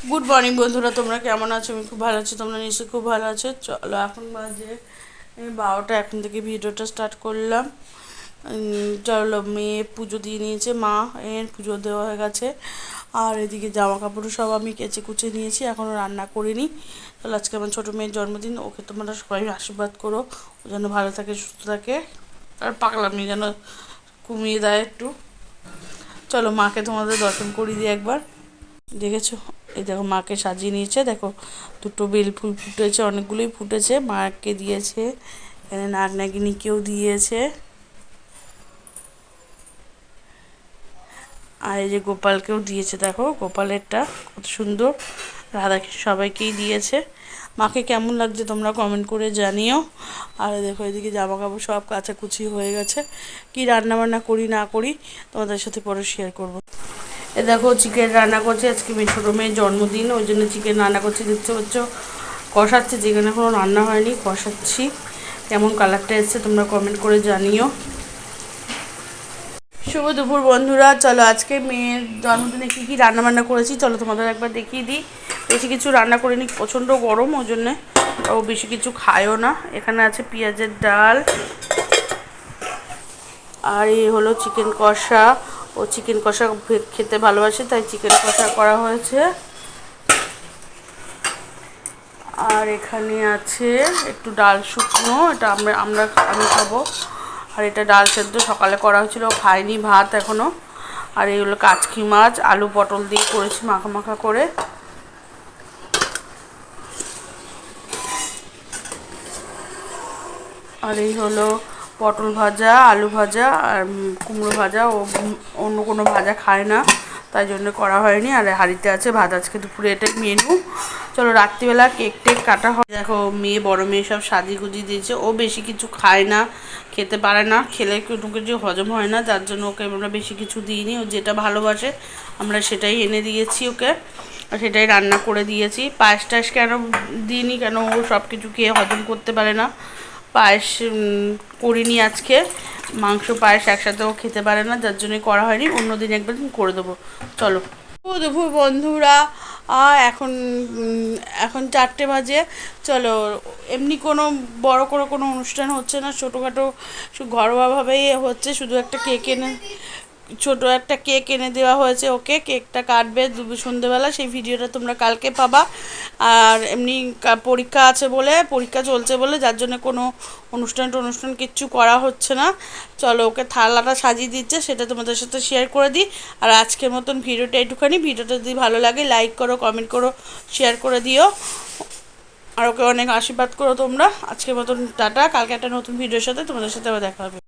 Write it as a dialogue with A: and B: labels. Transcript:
A: Good morning বন্ধুরা, তোমরা কেমন আছো? আমি খুব ভালো আছি, তোমরা নিশ্চয়ই খুব ভালো আছো। চলো, এখন বাজে 12টা। এখন থেকে ভিডিওটা স্টার্ট করলাম। চলো, মেয়ে পুজো দিয়ে নিয়েছে, মা এর পুজো দেওয়া হয়ে গেছে। আর এদিকে জামা কাপড় সব আমি কেচে কুচে নিয়েছি, এখনও রান্না করিনি। চলো, আজকে আমার ছোটো মেয়ের জন্মদিন, ওকে তোমরা সবাই আশীর্বাদ করো, ও যেন ভালো থাকে, সুস্থ থাকে, আর পাগলামি যেন কমিয়ে দেয় একটু। চলো, মাকে তোমাদের দর্শন করিয়ে দিই একবার। দেখেছো? এই দেখো, মাকে সাজিয়ে নিয়েছে, দেখো দুটো বেল ফুল ফুটেছে, অনেকগুলোই ফুটেছে, মাকে দিয়েছে, এখানে নাগ নাগিনীকেও দিয়েছে। আর এই যে গোপালকেও দিয়েছে, দেখো গোপালেরটা কত সুন্দর, রাধাকৃষ্ণ সবাইকেই দিয়েছে। মাকে কেমন লাগছে তোমরা কমেন্ট করে জানিও। আর দেখো, এদিকে জামা কাপড় সব কাচাকুচি হয়ে গেছে। কি রান্না বান্না করি না করি তোমাদের সাথে পরে শেয়ার করব। এ দেখো, চিকেন রান্না করছি, আজকে ছোটো মেয়ের জন্মদিন, ওই জন্য চিকেন রান্না করছি। দেখতে পাচ্ছ, কষাচ্ছি, যেখানে কোনো রান্না হয়নি কষাচ্ছি। কেমন কালারটা এসছে তোমরা কমেন্ট করে জানিও। শুভ দুপুর বন্ধুরা, চলো আজকে মেয়ের জন্মদিনে কী কী রান্নাবান্না করেছি চলো তোমাদের একবার দেখিয়ে দিই। বেশি কিছু রান্না করিনি, প্রচণ্ড গরম, ওই জন্যে ও বেশি কিছু খায়ও না। এখানে আছে পেঁয়াজের ডাল, আর এই হলো চিকেন কষা। ও চিকেন কষা খেতে ভালোবাসে, তাই চিকেন কষা করা হয়েছে। আর এখানে আছে একটু ডাল শুকনো, এটা আমি খাবো। আর এটা ডাল সেদ্ধ সকালে করা হয়েছিল, খাইনি ভাত এখনও। আর এইগুলো কাচকি মাছ আলু পটল দিয়ে করেছি মাখা মাখা করে। আর এই হলো পটল ভাজা, আলু ভাজা, আর কুমড়ো ভাজা। ও অন্য কোনো ভাজা খায় না, তাই জন্য করা হয়নি। আর হাঁড়িতে আছে ভাত, আজকে দুপুরে এটাই মেনু। চলো, রাত্রিবেলা কেক টেক কাটা হয়। দেখো, মেয়ে বড় মেয়ে সব সাজিয়ে গুজিয়ে দিয়েছে। ও বেশি কিছু খায় না, খেতে পারে না, খেলে কোনো কিছু হজম হয় না, যার জন্য ওকে আমরা বেশি কিছু দিইনি। ও যেটা ভালোবাসে আমরা সেটাই এনে দিয়েছি ওকে, আর সেটাই রান্না করে দিয়েছি। পায়েস টায়েস কেন দিইনি, কেন ও সব কিছু খেয়ে হজম করতে পারে না। পায়েস করিনি আজকে, মাংস পায়েস একসাথেও খেতে পারে না, যার জন্যই করা হয়নি। অন্যদিন একবার করে দেবো। চলো দুপুর বন্ধুরা, এখন এখন 4টে বাজে। চলো, এমনি কোনো বড় করে কোনো অনুষ্ঠান হচ্ছে না, ছোটোখাটো ঘরোয়াভাবেই হচ্ছে। শুধু একটা কেক এনে ছোটো একটা কেক এনে দেওয়া হয়েছে ওকে, কেকটা কাটবে সন্ধেবেলা, সেই ভিডিওটা তোমরা কালকে পাবা। আর এমনি পরীক্ষা আছে বলে, পরীক্ষা চলছে বলে, যার জন্য কোনো অনুষ্ঠান কিচ্ছু করা হচ্ছে না। চলো, ওকে থালাটা সাজিয়ে দিচ্ছে, সেটা তোমাদের সাথে শেয়ার করে দিই। আর আজকের মতন ভিডিওটা একটুখানি, ভিডিওটা যদি ভালো লাগে লাইক করো, কমেন্ট করো, শেয়ার করে দিও, আর ওকে অনেক আশীর্বাদ করো তোমরা। আজকের মতন টাটা, কালকে একটা নতুন ভিডিওর সাথে তোমাদের সাথে আবার দেখা হবে।